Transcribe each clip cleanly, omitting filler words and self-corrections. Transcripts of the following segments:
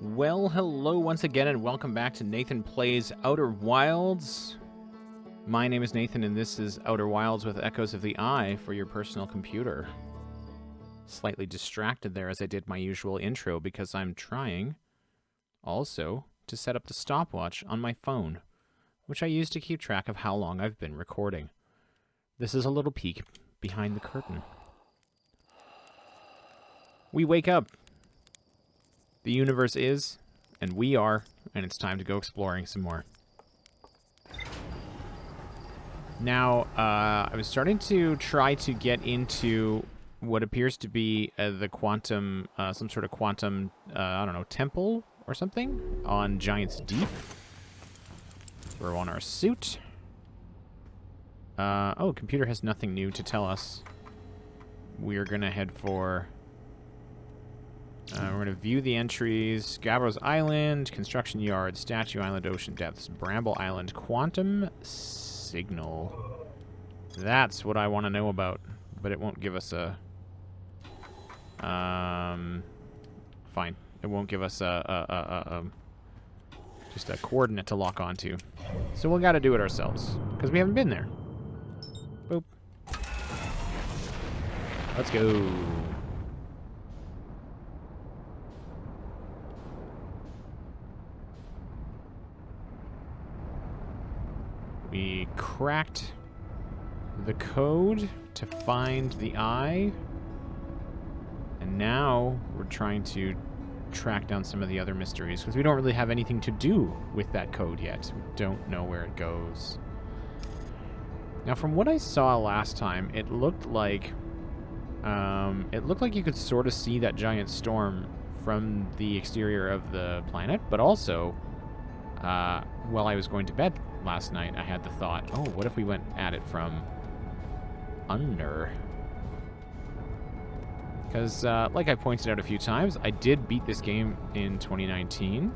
Well, hello once again, and welcome back to Nathan Plays Outer Wilds. My name is Nathan, and this is Outer Wilds with Echoes of the Eye for your personal computer. Slightly distracted there as I did my usual intro because I'm trying also to set up the stopwatch on my phone, which I use to keep track of how long I've been recording. This is a little peek behind the curtain. We wake up. The universe is, and we are, and it's time to go exploring some more. Now, I was starting to try to get into what appears to be the quantum, some sort of quantum, I don't know, temple or something on Giant's Deep. Throw on our suit. Oh, computer has nothing new to tell us. We're going to head for... we're going to view the entries. Gavros Island, Construction Yard, Statue Island, Ocean Depths, Bramble Island, Quantum Signal. That's what I want to know about, but it won't give us a... fine. It won't give us just a coordinate to lock onto. So we'll got to do it ourselves, because we haven't been there. Boop. Let's go. We cracked the code to find the eye. And now we're trying to track down some of the other mysteries, because we don't really have anything to do with that code yet. We don't know where it goes. Now, from what I saw last time, it looked like you could sort of see that giant storm from the exterior of the planet, but also, while I was going to bed last night, I had the thought, oh, what if we went at it from under? Because, like I pointed out a few times, I did beat this game in 2019,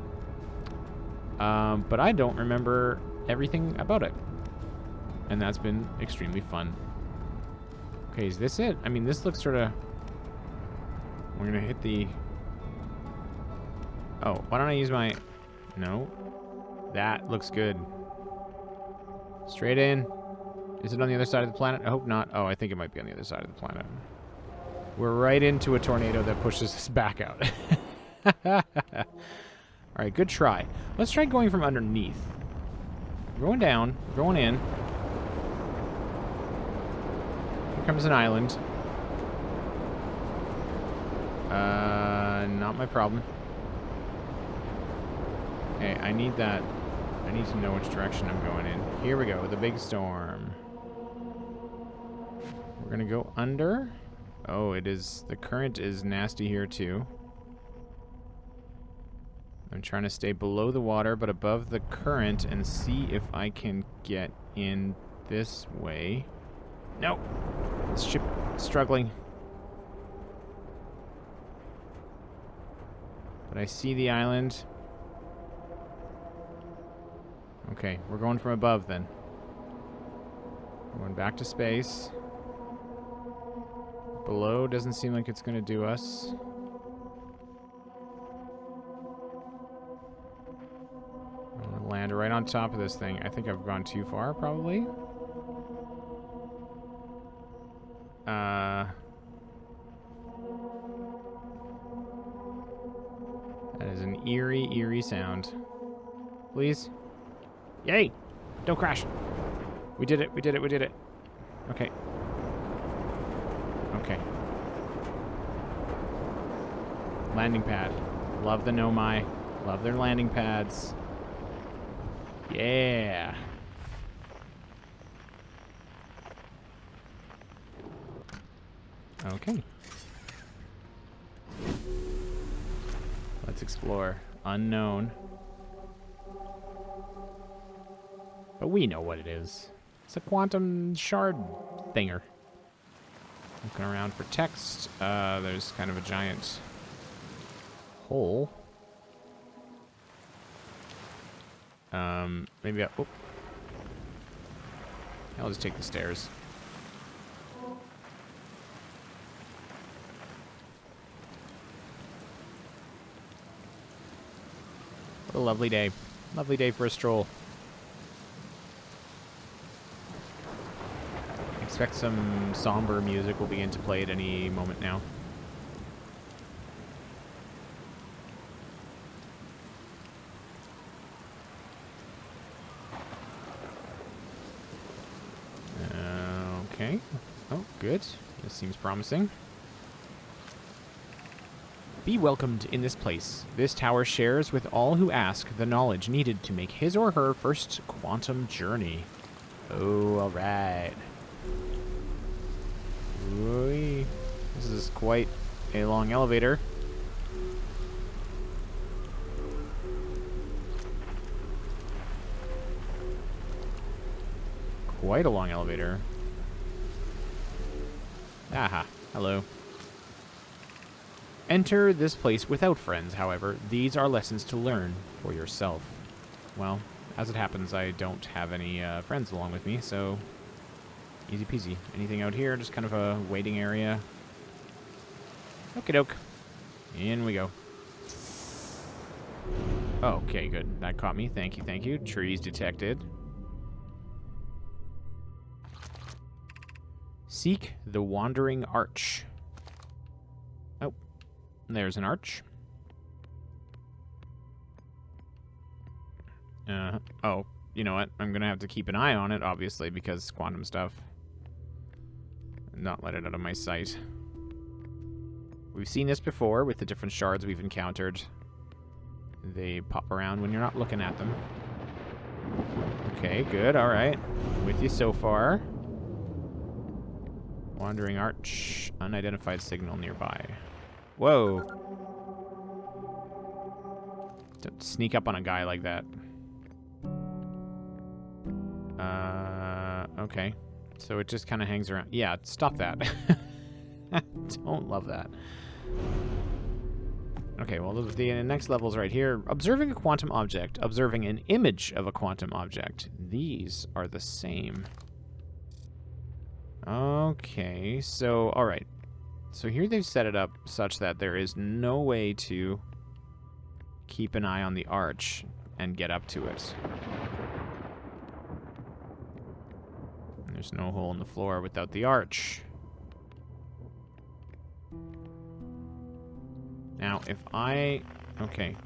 but I don't remember everything about it, and that's been extremely fun. Okay, is this it? I mean, this looks sort of... We're going to hit the... Oh, why don't I use my... No. That looks good. Straight in. Is it on the other side of the planet? I hope not. Oh, I think it might be on the other side of the planet. We're right into a tornado that pushes us back out. Alright, good try. Let's try going from underneath. We're going down. We're going in. Here comes an island. Not my problem. Okay, I need that. I need to know which direction I'm going in. Here we go, the big storm. We're gonna go under. Oh, it is, the current is nasty here too. I'm trying to stay below the water, but above the current, and see if I can get in this way. Nope. This ship is struggling. But I see the island. Okay, we're going from above then. Going back to space. Below doesn't seem like it's going to do us. I'm going to land right on top of this thing. I think I've gone too far, probably. That is an eerie, eerie sound. Please? Yay! Don't crash. We did it, we did it, we did it. Okay. Okay. Landing pad. Love the Nomai. Love their landing pads. Yeah. Okay. Let's explore. Unknown. But we know what it is. It's a quantum shard thinger. Looking around for text. There's kind of a giant hole. Maybe I... Oh. I'll just take the stairs. What a lovely day. Lovely day for a stroll. Expect some somber music will begin to play at any moment now. Okay. Oh, good. This seems promising. Be welcomed in this place. This tower shares with all who ask the knowledge needed to make his or her first quantum journey. Oh, alright. This is quite a long elevator. Quite a long elevator. Aha, hello. Enter this place without friends, however. These are lessons to learn for yourself. Well, as it happens, I don't have any friends along with me, so easy peasy. Anything out here? Just kind of a waiting area. Okie doke. In we go. Okay, good. That caught me. Thank you, thank you. Trees detected. Seek the Wandering Arch. Oh, there's an arch. Oh, you know what? I'm gonna have to keep an eye on it, obviously, because quantum stuff. Not let it out of my sight. We've seen this before with the different shards we've encountered. They pop around when you're not looking at them. Okay, good, alright. With you so far. Wandering Arch. Unidentified signal nearby. Whoa. Don't sneak up on a guy like that. Okay. So it just kind of hangs around. Yeah, stop that. Don't love that. Okay, well, the next level's right here. Observing a quantum object. Observing an image of a quantum object. These are the same. Okay, so, alright. So here they've set it up such that there is no way to keep an eye on the arch and get up to it. There's no hole in the floor without the arch. Now, if I... Okay.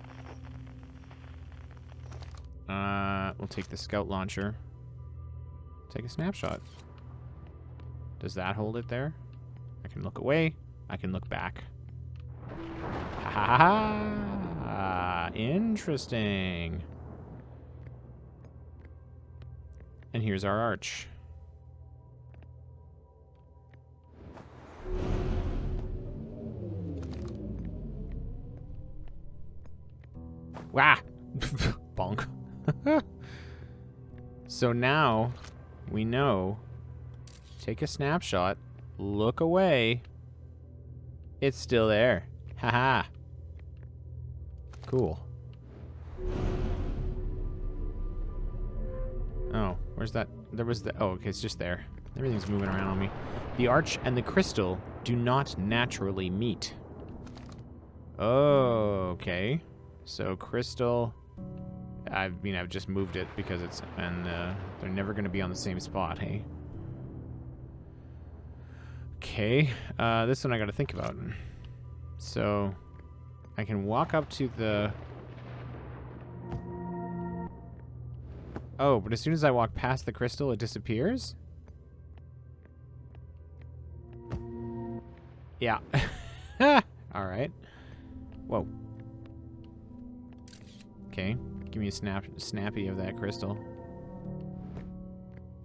We'll take the scout launcher. Take a snapshot. Does that hold it there? I can look away. I can look back. Ha ha ha! Interesting. And here's our arch. Wah! Bonk. So now we know. Take a snapshot. Look away. It's still there. Haha. Cool. Oh, where's that? There was the... Oh, okay, it's just there. Everything's moving around on me. The arch and the crystal do not naturally meet. Oh, okay. So crystal... I mean, I've just moved it because it's... And they're never going to be on the same spot, hey? Okay. This one I got to think about. So, I can walk up to the... Oh, but as soon as I walk past the crystal, it disappears? Yeah. Alright. Whoa. Okay. Give me a snappy of that crystal.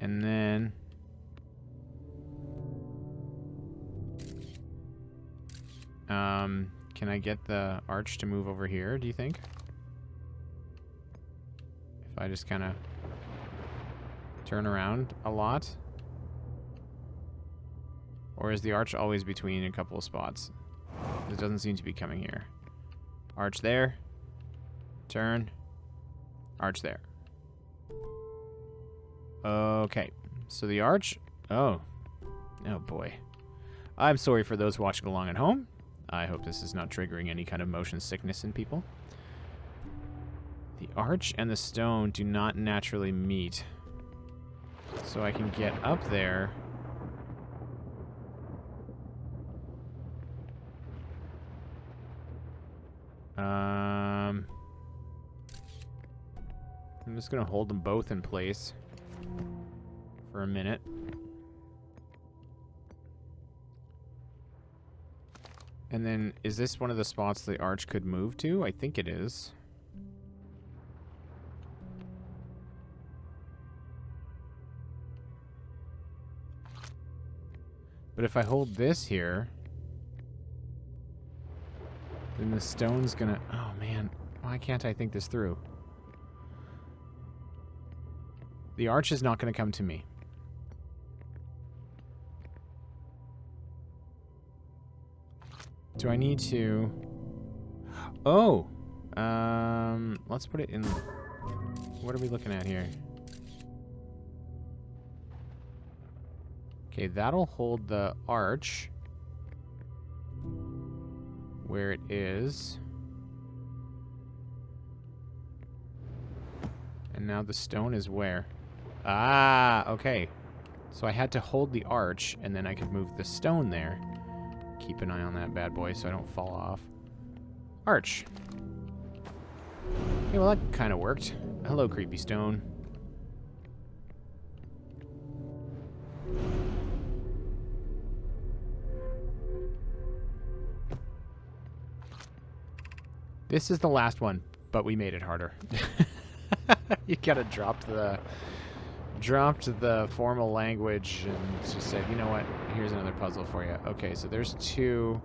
And then... can I get the arch to move over here, do you think? If I just kind of turn around a lot? Or is the arch always between a couple of spots? It doesn't seem to be coming here. Arch there. Turn. Arch there. Okay. So the arch... Oh. Oh boy. I'm sorry for those watching along at home. I hope this is not triggering any kind of motion sickness in people. The arch and the stone do not naturally meet. So I can get up there. I'm just gonna hold them both in place for a minute. And then, is this one of the spots the arch could move to? I think it is. But if I hold this here, then the stone's gonna... Oh, man. Why can't I think this through? The arch is not gonna come to me. Do I need to... Oh! Let's put it in... What are we looking at here? Okay, that'll hold the arch where it is. And now the stone is where? Ah, okay. So I had to hold the arch, and then I could move the stone there. Keep an eye on that bad boy so I don't fall off. Arch. Okay, well that kind of worked. Hello, creepy stone. This is the last one, but we made it harder. You gotta dropped the formal language and just said, you know what, here's another puzzle for you. Okay, so there's two.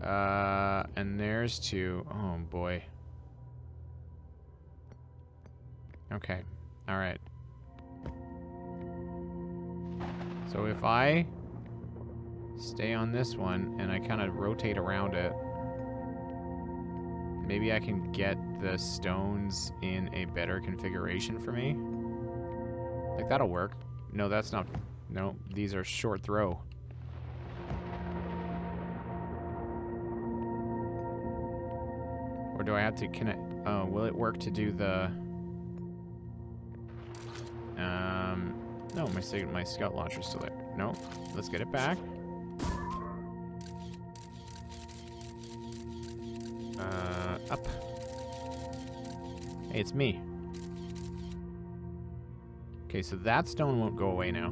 And there's two. Oh boy. Okay. Alright. So if I stay on this one and I kind of rotate around it, maybe I can get the stones in a better configuration for me. Like, that'll work. No, that's not... No, these are short throw. Or do I have to connect... Oh, will it work to do the... No, my scout launcher's still there. No, let's get it back. Up. Hey, it's me. Okay, so that stone won't go away now.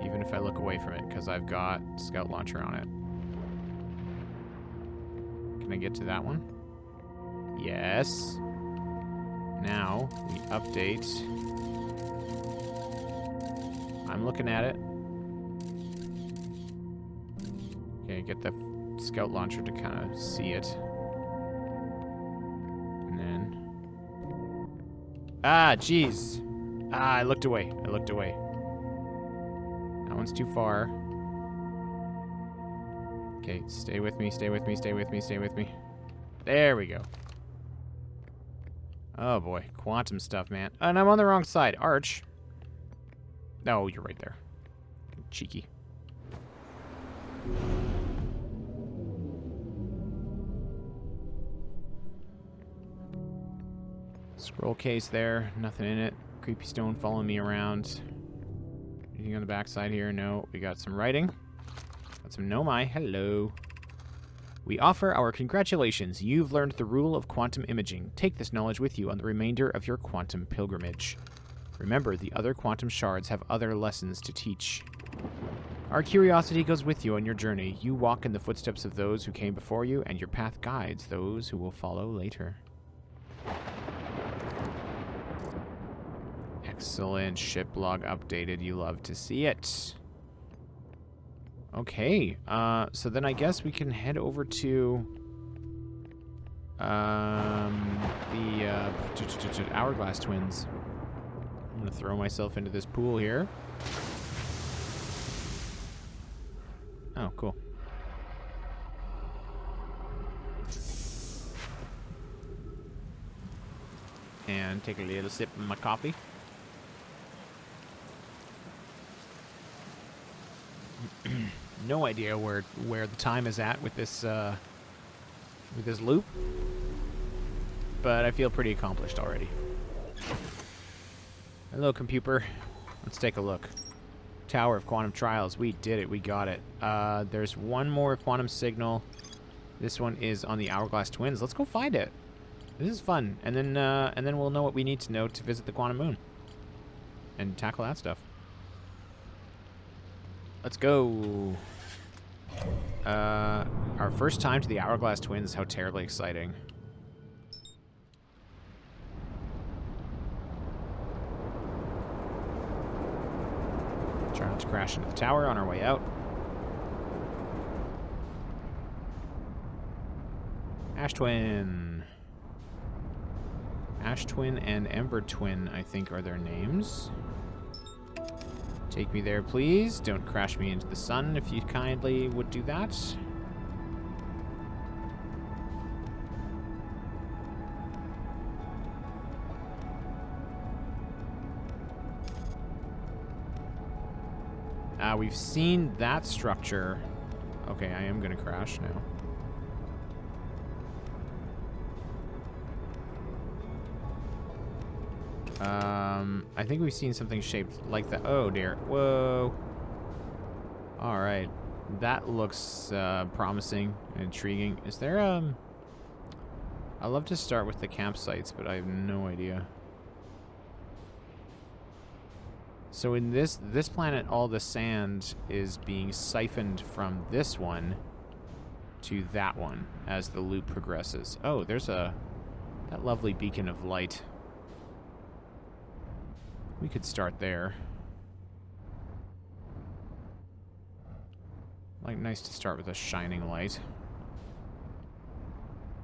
Even if I look away from it, because I've got scout launcher on it. Can I get to that one? Yes. Now, we update. I'm looking at it. Okay, get the scout launcher to kind of see it. And then... Ah, jeez. Ah, I looked away. I looked away. That one's too far. Okay, stay with me, stay with me, stay with me, stay with me. There we go. Oh boy, quantum stuff, man. And I'm on the wrong side. Arch. No, you're right there. Cheeky. Scroll case there, nothing in it. Creepy stone following me around. Anything on the backside here? No. We got some writing. Got some Nomai. Hello. We offer our congratulations. You've learned the rule of quantum imaging. Take this knowledge with you on the remainder of your quantum pilgrimage. Remember, the other quantum shards have other lessons to teach. Our curiosity goes with you on your journey. You walk in the footsteps of those who came before you, and your path guides those who will follow later. Excellent. Ship log updated. You love to see it. Okay. So then I guess we can head over to the Hourglass Twins. I'm going to throw myself into this pool here. Oh, cool. And take a little sip of my coffee. No idea where the time is at with this loop. but I feel pretty accomplished already. Hello, computer. Let's take a look. Tower of Quantum Trials. We did it. We got it. There's one more quantum signal. This one is on the Hourglass Twins. Let's go find it. This is fun. And then we'll know what we need to know to visit the Quantum Moon. And tackle that stuff. Let's go. Our first time to the Hourglass Twins. How terribly exciting. Try not to crash into the tower on our way out. Ash Twin. Ash Twin and Ember Twin, I think, are their names. Take me there, please. Don't crash me into the sun if you kindly would do that. We've seen that structure. Okay, I am gonna crash now. I think we've seen something shaped like that. Oh dear. Whoa. Alright. That looks promising and intriguing. Is there I'd love to start with the campsites, but I have no idea. So in this planet, all the sand is being siphoned from this one to that one as the loop progresses. Oh, there's that lovely beacon of light. We could start there. Like, nice to start with a shining light.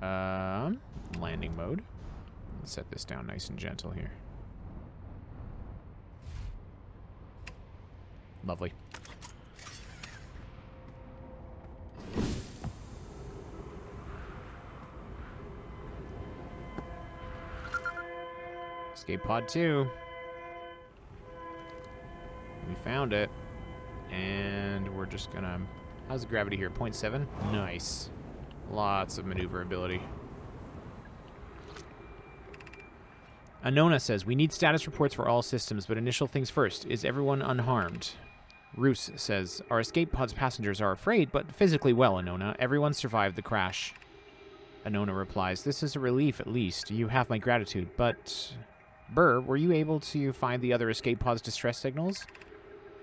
Landing mode. Let's set this down nice and gentle here. Lovely. Escape pod 2. We found it. And we're just gonna... How's the gravity here? 0.7? Nice. Lots of maneuverability. Anona says, we need status reports for all systems, but initial things first. Is everyone unharmed? Roos says, our escape pod's passengers are afraid, but physically well, Anona. Everyone survived the crash. Anona replies, this is a relief at least. You have my gratitude, but... Burr, were you able to find the other escape pod's distress signals?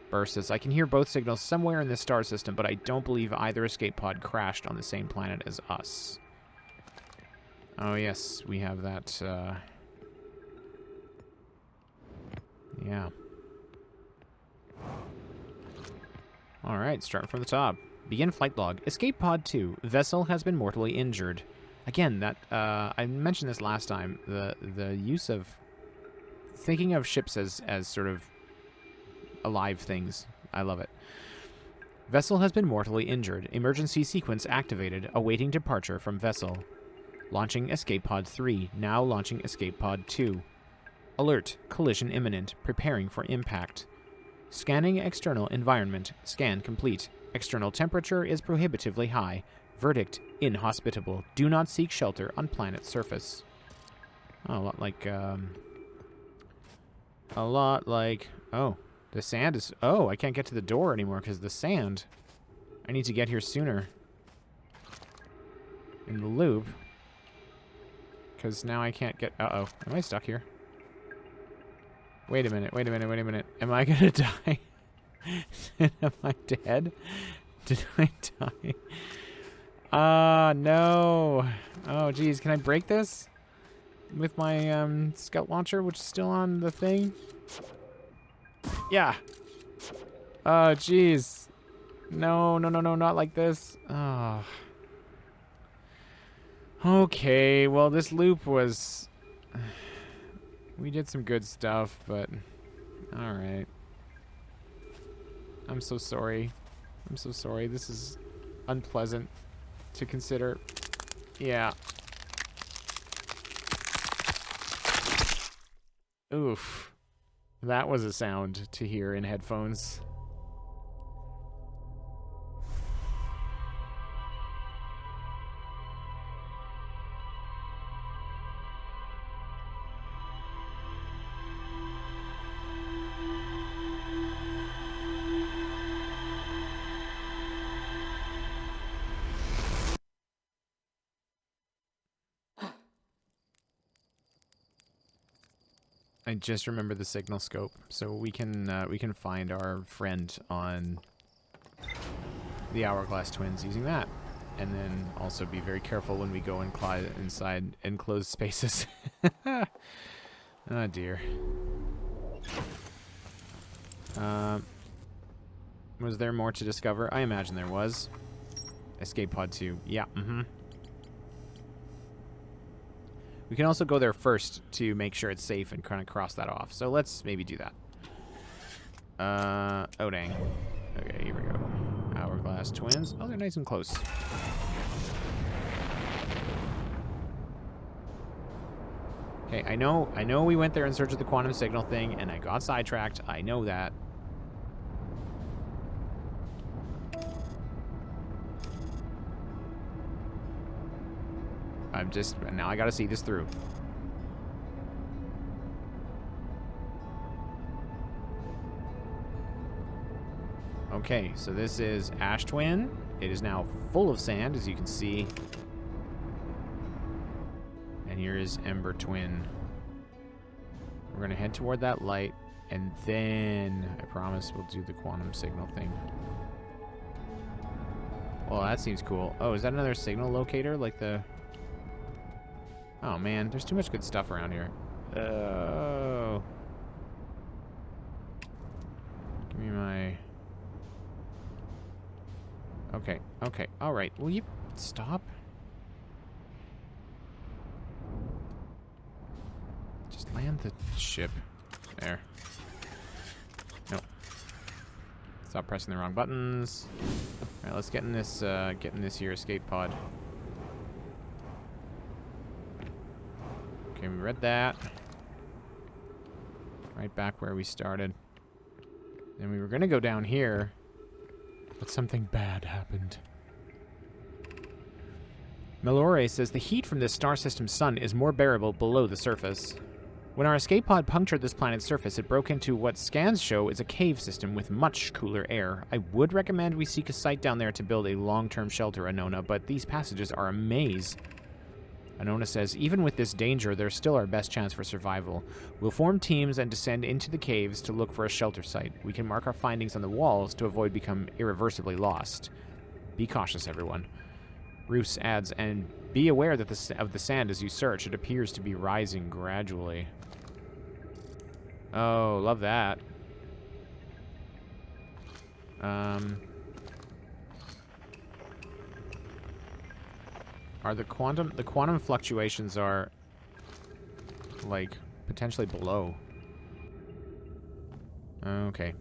Burr says, I can hear both signals somewhere in this star system, but I don't believe either escape pod crashed on the same planet as us. Oh yes, we have that, yeah. Alright, starting from the top. Begin flight log. Escape pod 2. Vessel has been mortally injured. Again, that, I mentioned this last time. The use of... Thinking of ships as sort of alive things. I love it. Vessel has been mortally injured. Emergency sequence activated. Awaiting departure from vessel. Launching escape pod 3. Now launching escape pod 2. Alert. Collision imminent. Preparing for impact. Scanning external environment. Scan complete. External temperature is prohibitively high. Verdict. Inhospitable. Do not seek shelter on planet's surface. Oh, a lot like... Oh, the sand is... Oh, I can't get to the door anymore because of the sand. I need to get here sooner. In the loop. Because now I can't get... Uh-oh. Am I stuck here? Wait a minute, wait a minute, wait a minute. Am I gonna die? Am I dead? Did I die? No. Oh, geez. Can I break this? With my, scout launcher, which is still on the thing? Yeah. Oh, geez. No, no, no, no, not like this. Oh. Okay, well, this loop was... We did some good stuff, but... Alright. I'm so sorry. I'm so sorry. This is unpleasant to consider. Yeah. Oof. That was a sound to hear in headphones. I just remember the signal scope, so we can find our friend on the Hourglass Twins using that, and then also be very careful when we go inside enclosed spaces. Oh dear. Was there more to discover? I imagine there was. Escape pod 2. Yeah, We can also go there first to make sure it's safe and kind of cross that off. So let's maybe do that. Oh dang. Okay, here we go. Hourglass Twins. Oh, they're nice and close. Okay, I know we went there in search of the quantum signal thing, and I got sidetracked. I know that. Now I gotta see this through. Okay, so this is Ash Twin. It is now full of sand, as you can see. And here is Ember Twin. We're gonna head toward that light, and then I promise we'll do the quantum signal thing. Well, that seems cool. Oh, is that another signal locator? Like the... Oh, man. There's too much good stuff around here. Oh. Give me my... Okay. Okay. All right. Will you stop? Just land the ship. There. Nope. Stop pressing the wrong buttons. All right, let's get in this here escape pod. Okay, we read that. Right back where we started. And we were gonna go down here, but something bad happened. Melore says the heat from this star system's sun is more bearable below the surface. When our escape pod punctured this planet's surface, it broke into what scans show is a cave system with much cooler air. I would recommend we seek a site down there to build a long-term shelter, Anona, but these passages are a maze. Anona says, even with this danger, there's still our best chance for survival. We'll form teams and descend into the caves to look for a shelter site. We can mark our findings on the walls to avoid becoming irreversibly lost. Be cautious, everyone. Roos adds, and be aware that of the sand as you search. It appears to be rising gradually. Oh, love that. Are the quantum fluctuations are like potentially below. Okay.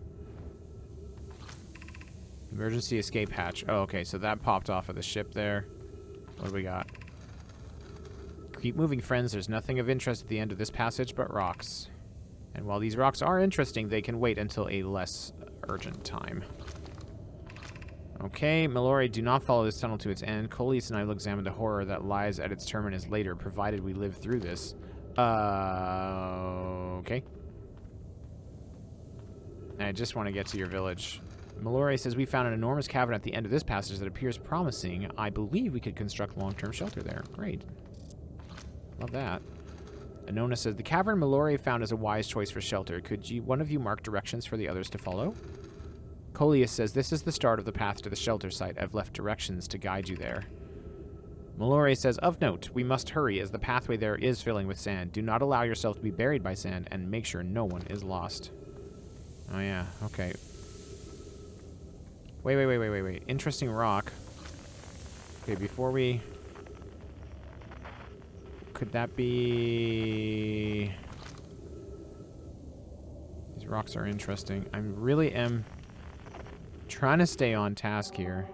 Emergency escape hatch. Oh, okay, so that popped off of the ship there. What do we got? Keep moving, friends. There's nothing of interest at the end of this passage but rocks. And while these rocks are interesting, they can wait until a less urgent time. Okay, Melore, do not follow this tunnel to its end. Coleus and I will examine the horror that lies at its terminus later, provided we live through this. Okay. I just want to get to your village. Melore says we found an enormous cavern at the end of this passage that appears promising. I believe we could construct long-term shelter there. Great. Love that. Anona says, the cavern Melore found is a wise choice for shelter. Could one of you mark directions for the others to follow? Coleus says, this is the start of the path to the shelter site. I've left directions to guide you there. Melore says, of note, we must hurry as the pathway there is filling with sand. Do not allow yourself to be buried by sand and make sure no one is lost. Oh yeah, okay. Wait. Interesting rock. Okay, before we... Could that be... These rocks are interesting. I really am trying to stay on task here.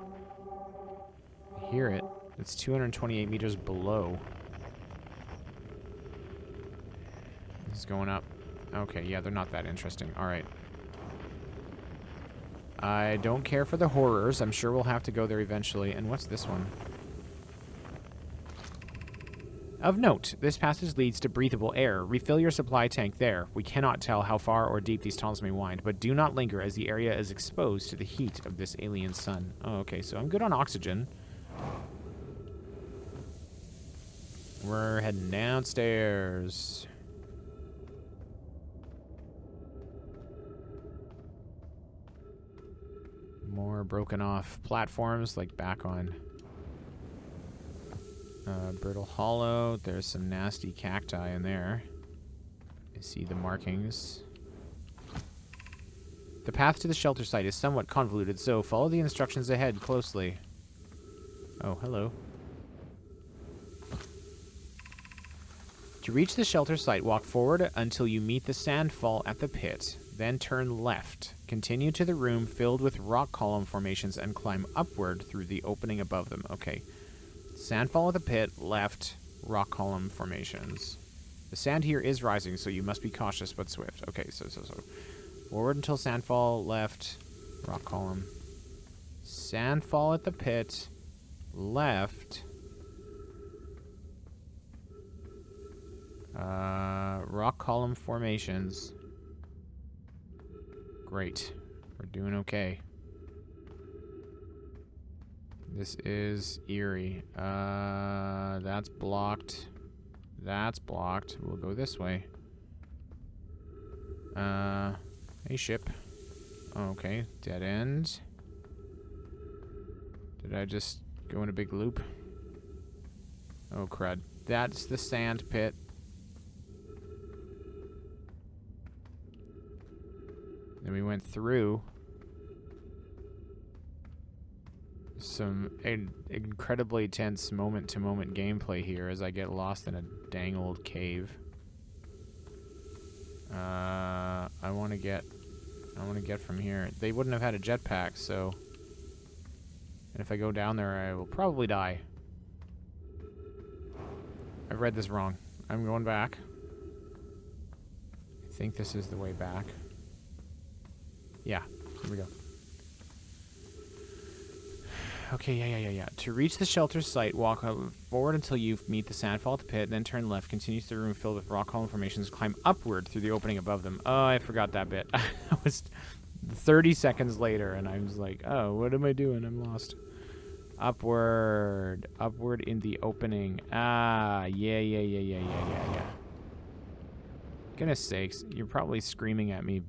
I hear it. It's 228 meters below. This is going up. Okay, yeah, they're not that interesting. Alright. I don't care for the horrors. I'm sure we'll have to go there eventually. And what's this one? Of note, this passage leads to breathable air. Refill your supply tank there. We cannot tell how far or deep these tunnels may wind, but do not linger as the area is exposed to the heat of this alien sun. Oh, okay, so I'm good on oxygen. We're heading downstairs. More broken off platforms, like back on Brittle Hollow. There's some nasty cacti in there. I see the markings. The path to the shelter site is somewhat convoluted, so follow the instructions ahead closely. Oh, hello. To reach the shelter site, walk forward until you meet the sandfall at the pit. Then turn left. Continue to the room filled with rock column formations and climb upward through the opening above them. Okay. Sandfall at the pit, left, rock column formations. The sand here is rising, so you must be cautious but swift. Okay, so. Forward until sandfall, left, rock column. Sandfall at the pit, left. Rock column formations. Great. We're doing okay. This is eerie. That's blocked. That's blocked. We'll go this way. Hey, ship. Oh, okay. Dead end. Did I just go in a big loop? Oh, crud. That's the sand pit. Then we went through some incredibly tense moment-to-moment gameplay here as I get lost in a dang old cave. I want to get from here. They wouldn't have had a jetpack, so... And if I go down there, I will probably die. I've read this wrong. I'm going back. I think this is the way back. Yeah, here we go. Okay, yeah. To reach the shelter site, walk forward until you meet the sandfall at the pit, then turn left, continue through the room filled with rock column formations, climb upward through the opening above them. Oh, I forgot that bit. That was 30 seconds later, and I was like, oh, what am I doing? I'm lost. Upward. Upward in the opening. Ah, yeah. Goodness sakes, you're probably screaming at me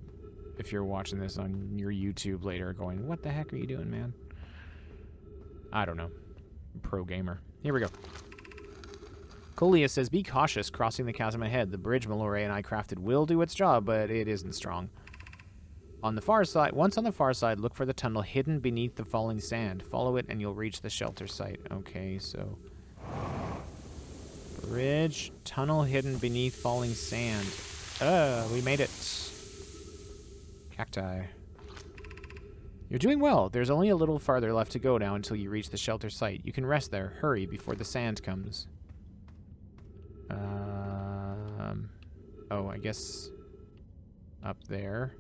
if you're watching this on your YouTube later going, what the heck are you doing, man? I don't know. Pro gamer. Here we go. Colia says, be cautious crossing the chasm ahead. The bridge Malore and I crafted will do its job, but it isn't strong. On the far side, once on the far side, look for the tunnel hidden beneath the falling sand. Follow it and you'll reach the shelter site. Okay, so... Bridge, tunnel hidden beneath falling sand. We made it. Cacti. You're doing well. There's only a little farther left to go now until you reach the shelter site. You can rest there. Hurry before the sand comes. Oh, I guess up there.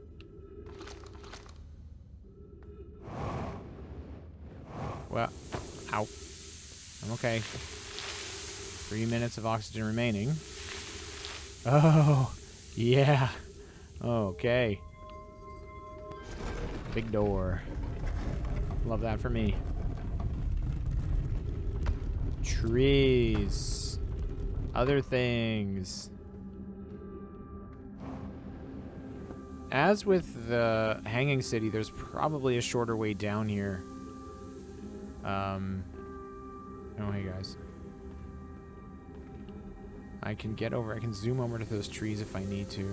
Well, ow. I'm okay. 3 minutes of oxygen remaining. Oh, yeah. Okay. Big door. Love that for me. Trees. Other things. As with the Hanging City, there's probably a shorter way down here. Oh, hey guys. I can get over, I can zoom over to those trees if I need to.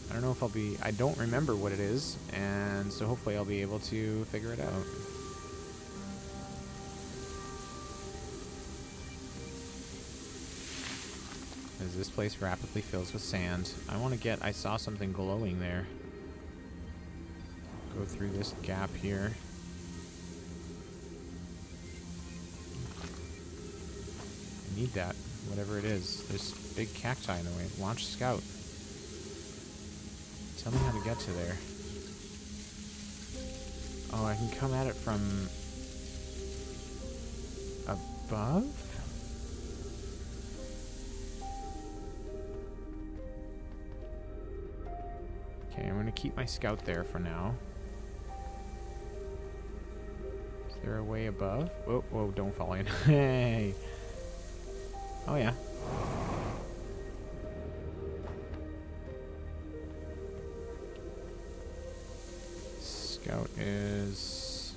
I don't know if I'll be, I don't remember what it is, and so hopefully I'll be able to figure it out. As this place rapidly fills with sand. I want to get, I saw something glowing there. Go through this gap here. I need that, whatever it is. There's big cacti in the way. Launch scout. Tell me how to get to there. Oh, I can come at it from above? Okay, I'm gonna keep my scout there for now. Is there a way above? Whoa, whoa, don't fall in. Hey! Oh yeah. is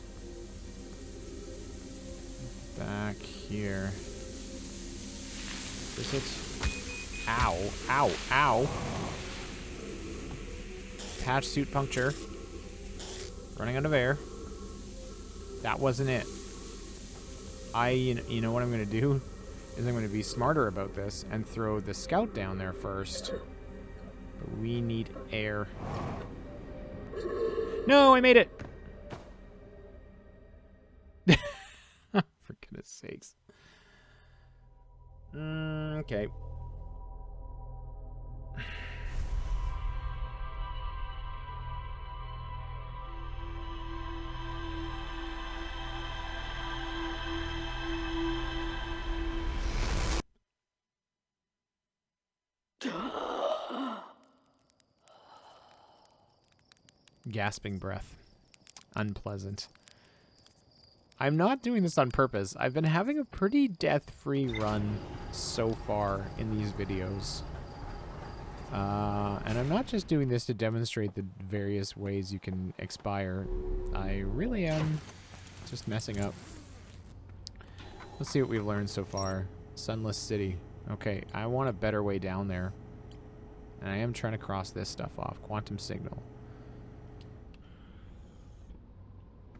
back here. Is it? Ow. Ow. Ow. Patch suit puncture. Running out of air. That wasn't it. You know what I'm going to do? Is I'm going to be smarter about this and throw the scout down there first. But we need air. No, I made it! For goodness sakes. Okay. Gasping breath. Unpleasant. I'm not doing this on purpose. I've been having a pretty death-free run so far in these videos. And I'm not just doing this to demonstrate the various ways you can expire. I really am just messing up. Let's see what we've learned so far. Sunless City. Okay, I want a better way down there. And I am trying to cross this stuff off. Quantum signal.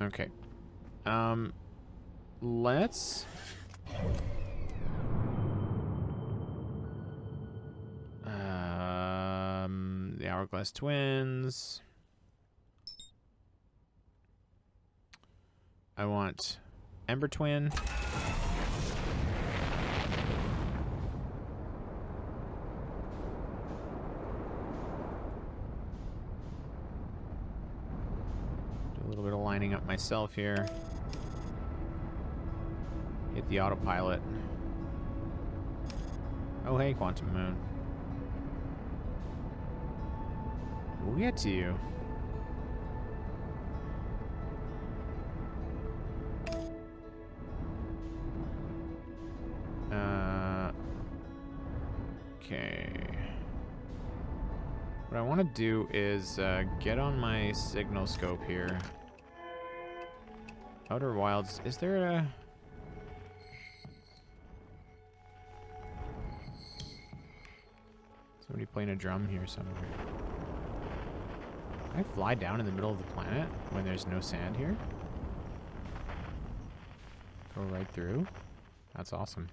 Okay. Let's... the Hourglass Twins. I want Ember Twin. Do a little bit of lining up myself here. Hit the autopilot. Oh, hey, Quantum Moon. We'll get to you. Okay. What I want to do is get on my signal scope here. Outer Wilds. Is there a... Somebody playing a drum here somewhere. Can I fly down in the middle of the planet when there's no sand here? Go right through? That's awesome.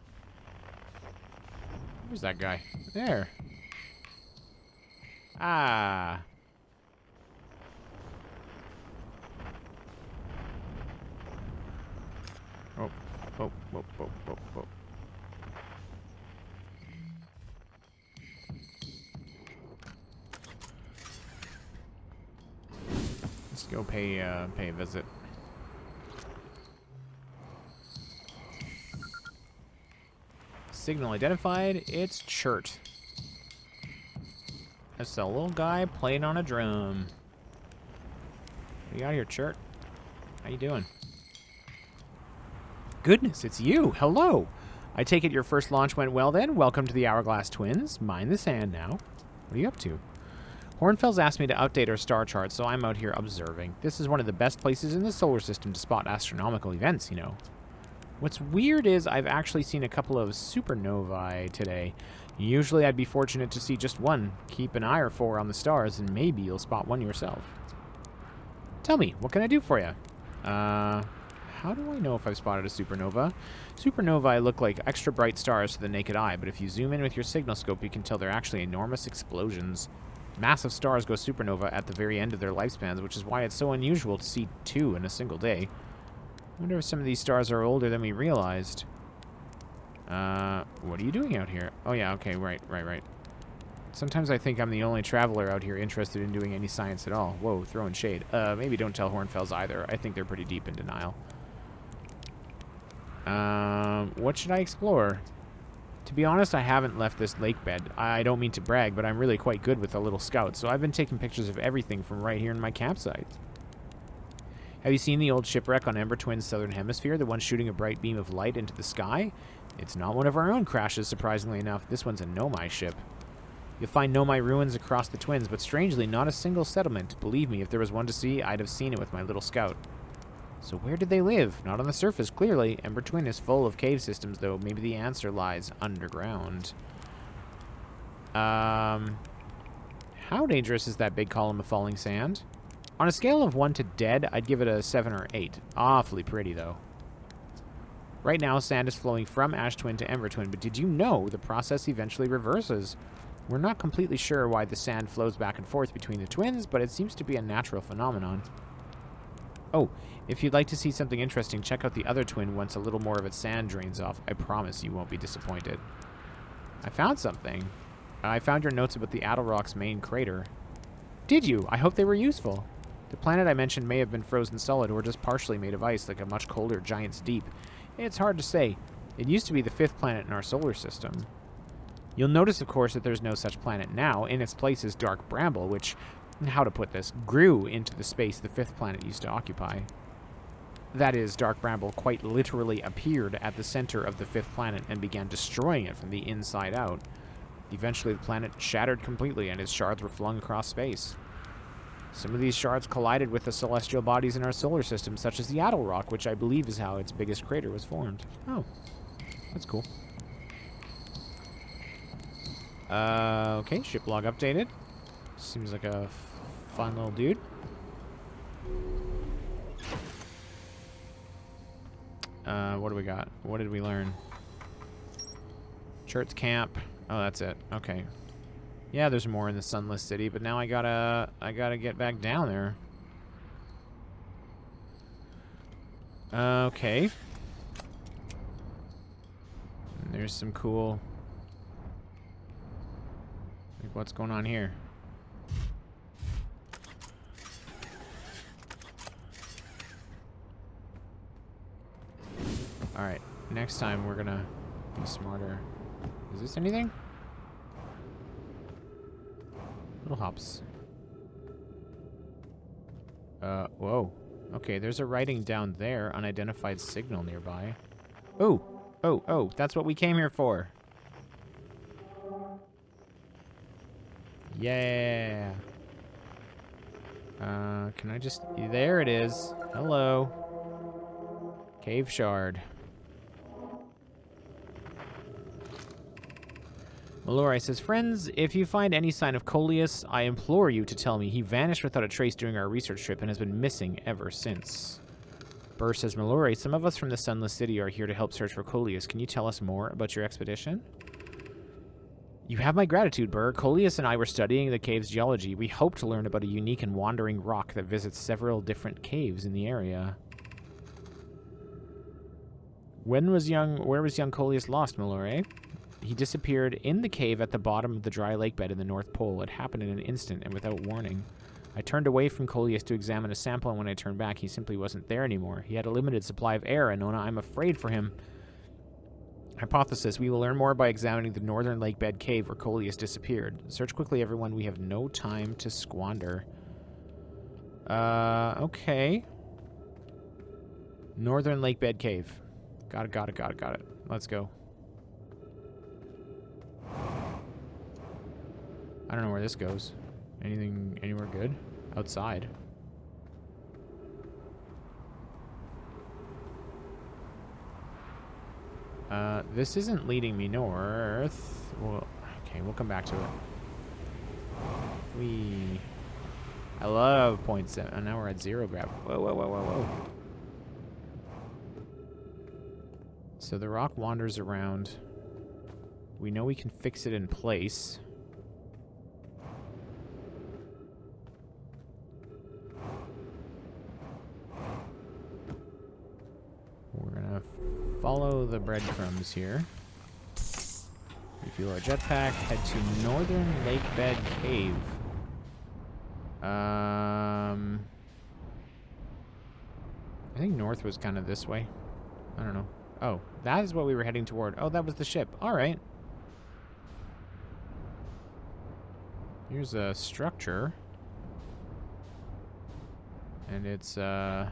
Where's that guy? There. Ah. Oh, oh, oh, oh, oh, oh. Let's go pay a visit. Signal identified. It's Chert. That's a little guy playing on a drum. What you got here, Chert? How you doing? Goodness, it's you. Hello. I take it your first launch went well then. Welcome to the Hourglass Twins. Mind the sand now. What are you up to? Hornfels asked me to update our star chart, so I'm out here observing. This is one of the best places in the solar system to spot astronomical events, you know. What's weird is I've actually seen a couple of supernovae today. Usually I'd be fortunate to see just one. Keep an eye or four on the stars, and maybe you'll spot one yourself. Tell me, what can I do for you? How do I know if I've spotted a supernova? Supernovae look like extra bright stars to the naked eye, but if you zoom in with your signal scope, you can tell they're actually enormous explosions. Massive stars go supernova at the very end of their lifespans, which is why it's so unusual to see two in a single day. I wonder if some of these stars are older than we realized. What are you doing out here? Oh yeah, okay, right. Sometimes I think I'm the only traveler out here interested in doing any science at all. Whoa, throwing shade. Maybe don't tell Hornfels either. I think they're pretty deep in denial. What should I explore? To be honest, I haven't left this lake bed. I don't mean to brag, but I'm really quite good with a little scout, so I've been taking pictures of everything from right here in my campsite. Have you seen the old shipwreck on Ember Twin's southern hemisphere, the one shooting a bright beam of light into the sky? It's not one of our own crashes, surprisingly enough. This one's a Nomai ship. You'll find Nomai ruins across the Twins, but strangely, not a single settlement. Believe me, if there was one to see, I'd have seen it with my little scout. So where did they live? Not on the surface, clearly. Ember Twin is full of cave systems, though. Maybe the answer lies underground. How dangerous is that big column of falling sand? On a scale of 1 to dead, I'd give it a 7 or 8. Awfully pretty, though. Right now, sand is flowing from Ash Twin to Ember Twin, but did you know the process eventually reverses? We're not completely sure why the sand flows back and forth between the twins, but it seems to be a natural phenomenon. Oh, if you'd like to see something interesting, check out the other twin once a little more of its sand drains off. I promise you won't be disappointed. I found something. I found your notes about the Attlerock's main crater. Did you? I hope they were useful. The planet I mentioned may have been frozen solid or just partially made of ice, like a much colder Giant's Deep. It's hard to say. It used to be the 5th planet in our solar system. You'll notice, of course, that there's no such planet now. In its place is Dark Bramble, which, how to put this, grew into the space the 5th planet used to occupy. That is, Dark Bramble quite literally appeared at the center of the 5th planet and began destroying it from the inside out. Eventually, the planet shattered completely, and its shards were flung across space. Some of these shards collided with the celestial bodies in our solar system, such as the Attlerock, which I believe is how its biggest crater was formed. Oh, that's cool. Okay, ship log updated. Seems like a fun little dude. What do we got? What did we learn? Church camp. Oh, that's it. Okay. Yeah, there's more in the Sunless City, but now I gotta get back down there. Okay. And there's some cool... Like, what's going on here? Alright, next time we're gonna be smarter. Is this anything? Little hops. Whoa. Okay, there's a writing down there. Unidentified signal nearby. Oh! Oh, oh, that's what we came here for. Yeah. Can I just... There it is. Hello. Cave shard. Mallory says, friends, if you find any sign of Coleus, I implore you to tell me. He vanished without a trace during our research trip and has been missing ever since. Burr says, Mallory, some of us from the Sunless City are here to help search for Coleus. Can you tell us more about your expedition? You have my gratitude, Burr. Coleus and I were studying the cave's geology. We hope to learn about a unique and wandering rock that visits several different caves in the area. Where was young Coleus lost, Mallory? He disappeared in the cave at the bottom of the dry lake bed in the North Pole. It happened in an instant and without warning. I turned away from Coleus to examine a sample, and when I turned back, he simply wasn't there anymore. He had a limited supply of air, Anona. I'm afraid for him. Hypothesis. We will learn more by examining the northern lake bed cave where Coleus disappeared. Search quickly, everyone. We have no time to squander. Okay. Northern lake bed cave. Got it. Let's go. I don't know where this goes. Anywhere good? Outside. This isn't leading me north. Well, okay, we'll come back to it. I love 0.7. And now we're at 0 gravity. Whoa. So the rock wanders around. We know we can fix it in place. We're gonna follow the breadcrumbs here. Refuel our jetpack. Head to Northern Lake Bed Cave. I think north was kind of this way. I don't know. Oh, that is what we were heading toward. Oh, that was the ship. All right. Here's a structure. And it's, I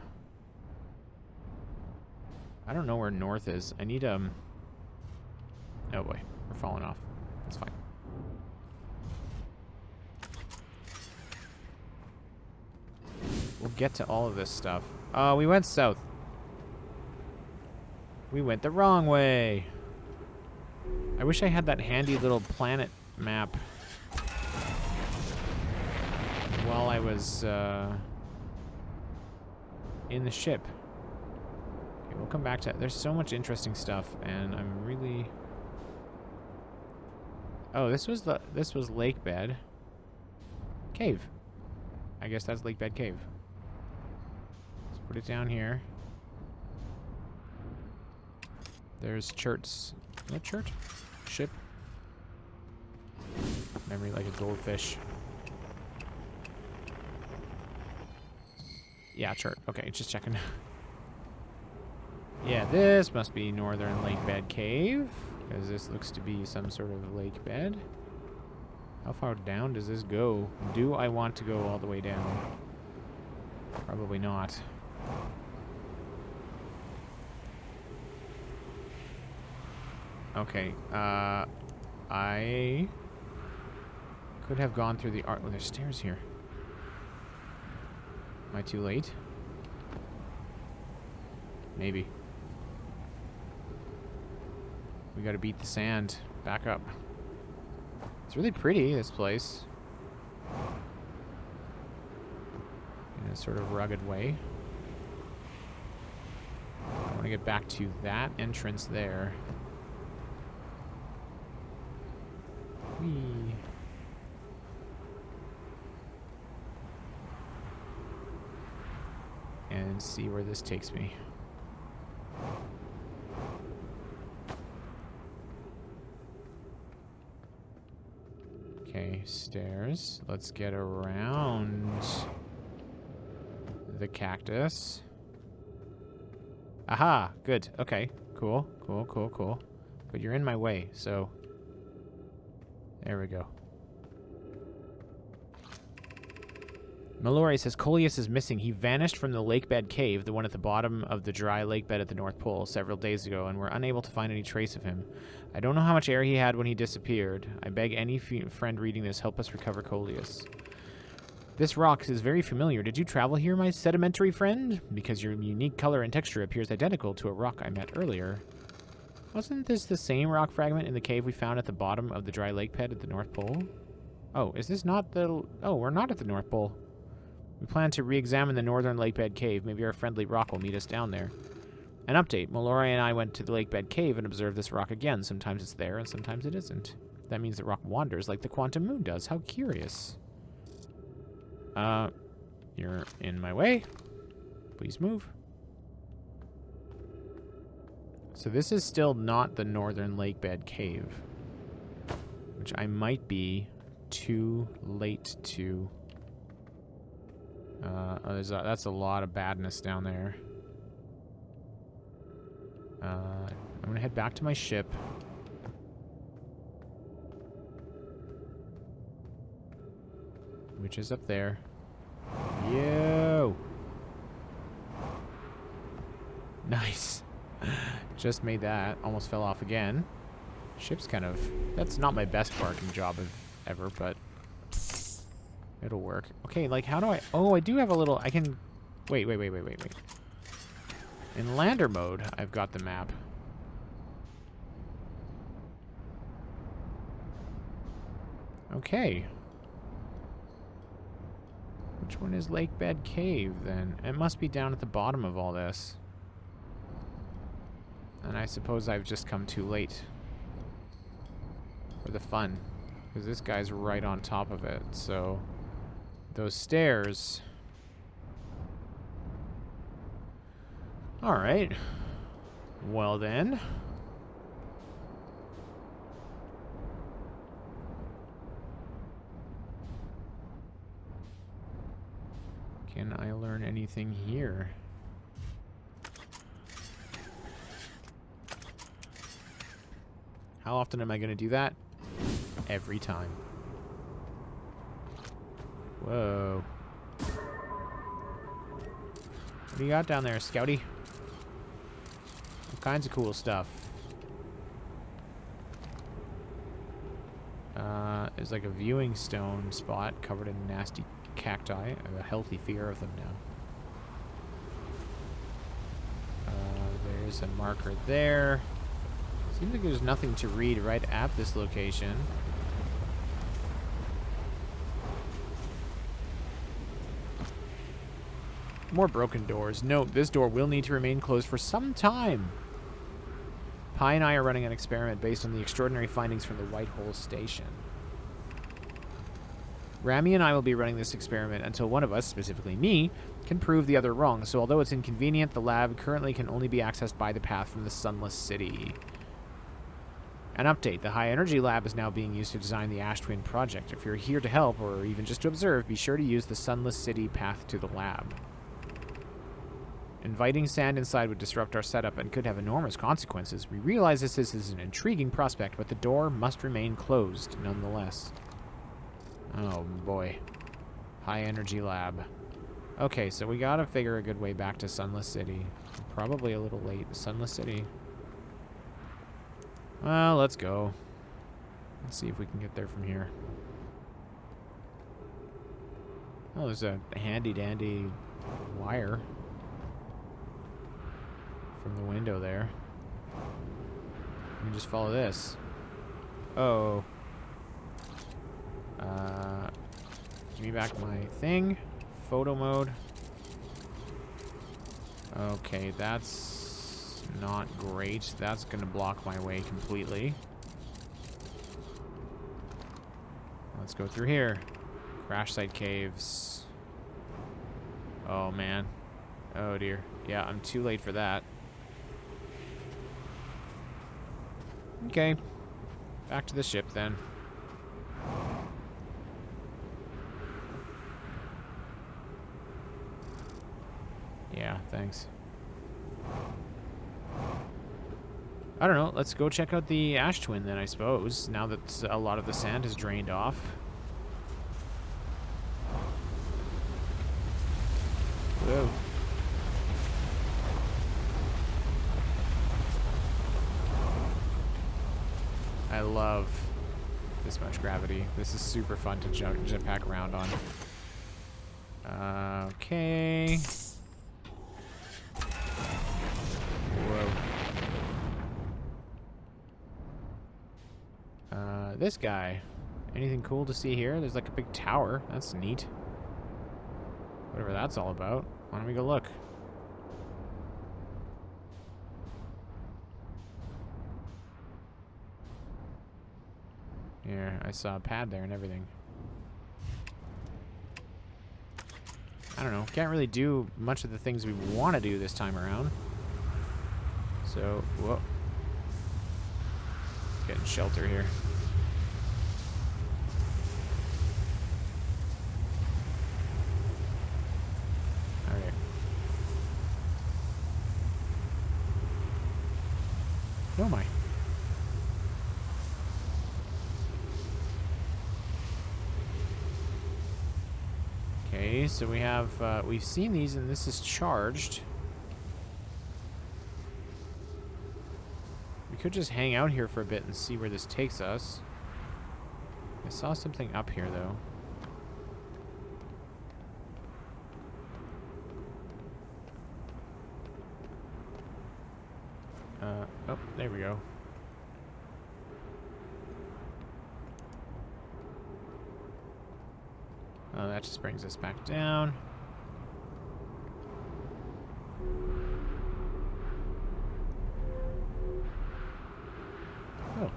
don't know where north is. I need, oh boy. We're falling off. That's fine. We'll get to all of this stuff. Oh, we went south. We went the wrong way. I wish I had that handy little planet map while I was in the ship. Okay, we'll come back to it. There's so much interesting stuff, and I'm really... Oh, this was Lake Bed Cave. I guess that's Lake Bed Cave. Let's put it down here. There's Chert's... Is that Chert? Ship? Memory like a goldfish. Yeah, Chert. Okay, just checking. Yeah, this must be Northern Lake Bed Cave, because this looks to be some sort of lake bed. How far down does this go? Do I want to go all the way down? Probably not. Okay, I could have gone through the art. Oh, there's stairs here. Am I too late? Maybe. We gotta beat the sand. Back up. It's really pretty, this place. In a sort of rugged way. I want to get back to that entrance there. Whee. And see where this takes me. Okay, stairs. Let's get around the cactus. Aha! Good. Okay. Cool. Cool, cool, cool. But you're in my way, so... There we go. Mallory says Coleus is missing. He vanished from the lake bed cave, the one at the bottom of the dry lake bed at the North Pole, several days ago, and we're unable to find any trace of him. I don't know how much air he had when he disappeared. I beg any friend reading this, help us recover Coleus. This rock is very familiar. Did you travel here, my sedimentary friend? Because your unique color and texture appears identical to a rock I met earlier. Wasn't this the same rock fragment in the cave we found at the bottom of the dry lake bed at the North Pole? Oh, is this not the... Oh, we're not at the North Pole. We plan to re-examine the northern lake bed cave. Maybe our friendly rock will meet us down there. An update. Mallory and I went to the lake bed cave and observed this rock again. Sometimes it's there and sometimes it isn't. That means the rock wanders like the quantum moon does. How curious. You're in my way. Please move. So this is still not the northern lake bed cave, which I might be too late to... that's a lot of badness down there. I'm gonna head back to my ship. Which is up there. Yo! Nice. Just made that. Almost fell off again. Ship's kind of... That's not my best barking job ever, but... It'll work. Okay, like, how do I... Oh, I do have a little... I can... Wait. In lander mode, I've got the map. Okay. Which one is Lake Bed Cave, then? It must be down at the bottom of all this. And I suppose I've just come too late. For the fun. Because this guy's right on top of it, so... Those stairs... Alright. Well then. Can I learn anything here? How often am I going to do that? Every time. Whoa. What do you got down there, Scouty? All kinds of cool stuff. There's like a viewing stone spot covered in nasty cacti. I have a healthy fear of them now. There's a marker there. Seems like there's nothing to read right at this location. More broken doors. Note, this door will need to remain closed for some time. Pi and I are running an experiment based on the extraordinary findings from the White Hole Station. Rami and I will be running this experiment until one of us, specifically me, can prove the other wrong. So although it's inconvenient, the lab currently can only be accessed by the path from the Sunless City. An update. The High Energy Lab is now being used to design the Ash Twin project. If you're here to help, or even just to observe, be sure to use the Sunless City path to the lab. Inviting sand inside would disrupt our setup and could have enormous consequences. We realize this is an intriguing prospect, but the door must remain closed nonetheless. Oh boy. High Energy Lab. Okay, so we gotta figure a good way back to Sunless City. Probably a little late. Sunless City. Well, let's go. Let's see if we can get there from here. Oh, there's a handy-dandy wire from the window there. We can just follow this. Oh. Give me back my thing. Photo mode. Okay, that's not great. That's gonna block my way completely. Let's go through here. Crash site caves. Oh man. Oh dear. Yeah, I'm too late for that. Okay. Back to the ship then. Yeah, thanks. I don't know. Let's go check out the Ash Twin then, I suppose, now that a lot of the sand has drained off. Whoa. I love this much gravity. This is super fun to jetpack around on. Okay. Whoa. This guy. Anything cool to see here? There's like a big tower. That's neat. Whatever that's all about. Why don't we go look? Here, I saw a pad there and everything. I don't know. Can't really do much of the things we want to do this time around. So, whoa. Getting shelter here. Alright. Oh my. Okay, so we have, we've seen these and this is charged. We could just hang out here for a bit and see where this takes us. I saw something up here though. Oh, there we go. Oh, that just brings us back down. Oh.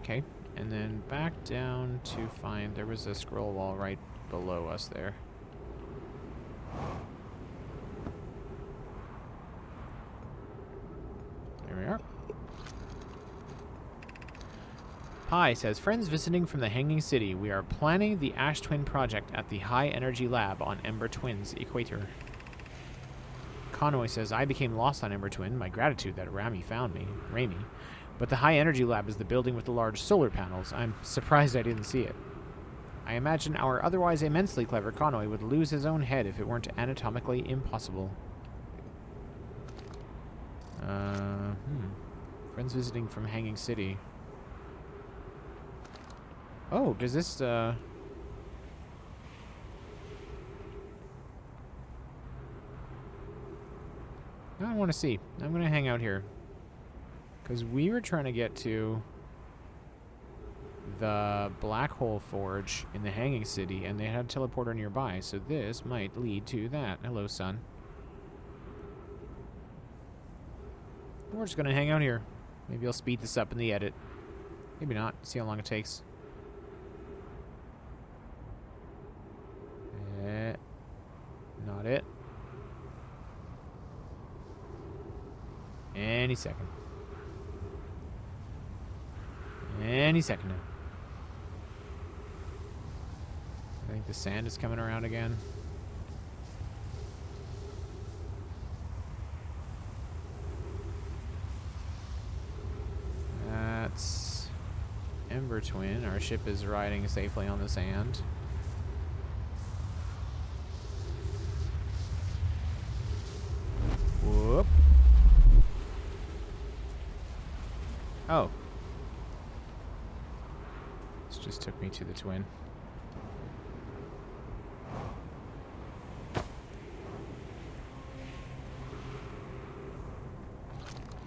Okay, and then back down to find... There was a scroll wall right below us there. There we are. Pi says, friends visiting from the Hanging City. We are planning the Ash Twin project at the High Energy Lab on Ember Twin's equator. Conway says, I became lost on Ember Twin. My gratitude that Rami found me. Rami. But the High Energy Lab is the building with the large solar panels. I'm surprised I didn't see it. I imagine our otherwise immensely clever Conway would lose his own head if it weren't anatomically impossible. Friends visiting from Hanging City. Oh, does this, I don't want to see. I'm going to hang out here. Because we were trying to get to the Black Hole Forge in the Hanging City, and they had a teleporter nearby, so this might lead to that. Hello, son. We're just going to hang out here. Maybe I'll speed this up in the edit. Maybe not. See how long it takes. Not it. Any second. Any second now. I think the sand is coming around again. That's Ember Twin. Our ship is riding safely on the sand. Whoop. Oh. This just took me to the Twin.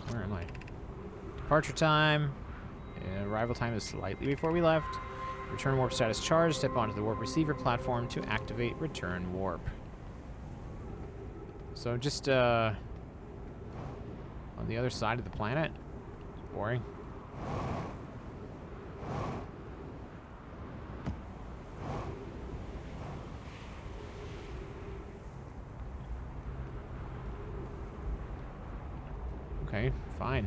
Where am I? Departure time. Arrival time is slightly before we left. Return warp status charged. Step onto the warp receiver platform to activate return warp. So just on the other side of the planet. Boring. Okay, fine.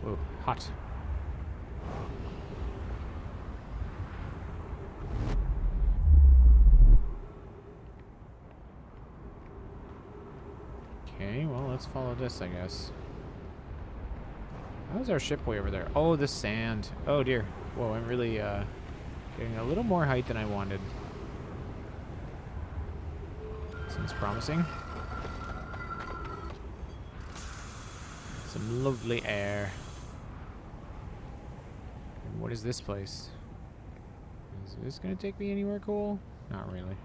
Whoa, hot. Okay, well, let's follow this, I guess. How's our ship way over there? Oh, the sand. Oh, dear. Whoa, I'm really getting a little more height than I wanted. Seems promising. Some lovely air. And what is this place? Is this going to take me anywhere cool? Not really.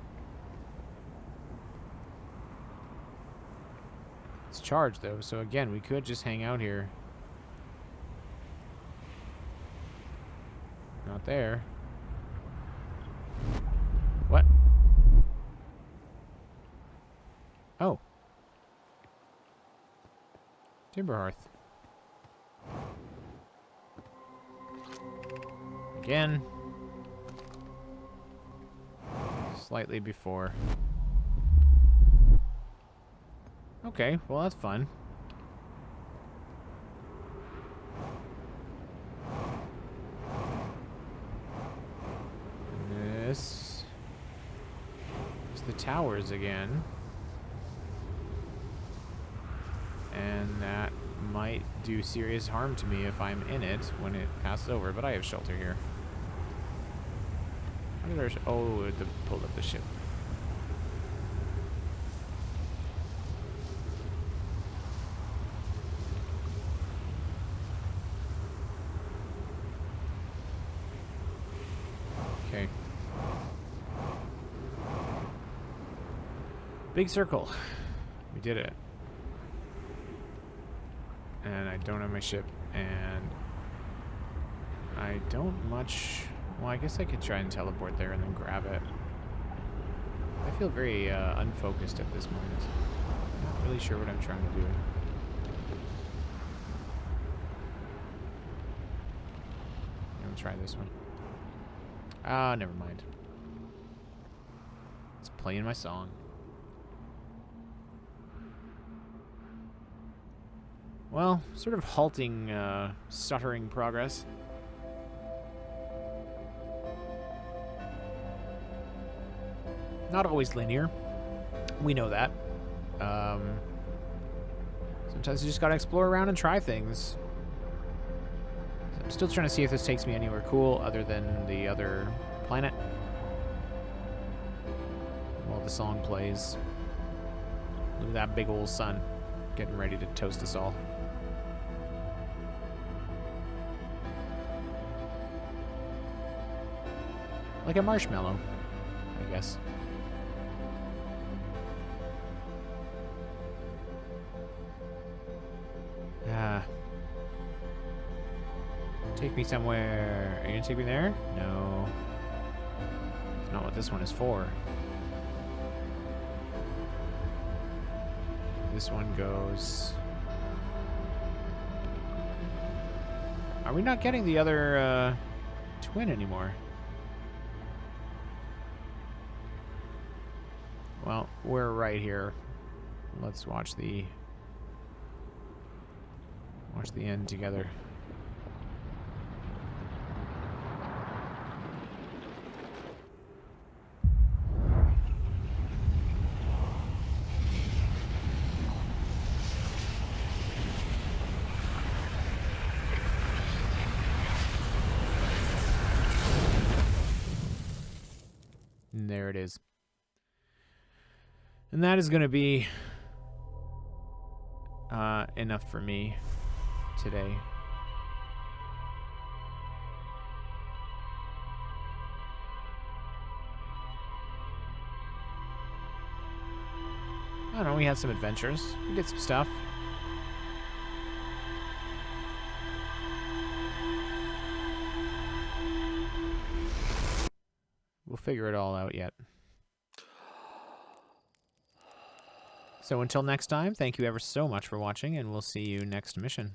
It's charged, though, so again, we could just hang out here. Not there. What? Oh. Timber hearth. Again. Slightly before. Okay, well that's fun. And this is the towers again. And that might do serious harm to me if I'm in it when it passes over, but I have shelter here. How did our oh, it pulled up the ship. Okay. Big circle. We did it. And I don't have my ship, and I don't much... Well, I guess I could try and teleport there and then grab it. I feel very unfocused at this moment. Not really sure what I'm trying to do. I'm gonna try this one. Ah, never mind. It's playing my song. Well, sort of halting, stuttering progress. Not always linear. We know that. Sometimes you just gotta explore around and try things. I'm still trying to see if this takes me anywhere cool other than the other planet. While the song plays. Look at that big old sun getting ready to toast us all. Like a marshmallow, I guess. Take me somewhere. Are you gonna take me there? No. It's not what this one is for. This one goes... Are we not getting the other twin anymore? Well, we're right here. Let's watch the end together. And there it is. And that is going to be enough for me today. I don't know, we had some adventures. We did some stuff. We'll figure it all out yet. So until next time, thank you ever so much for watching, and we'll see you next mission.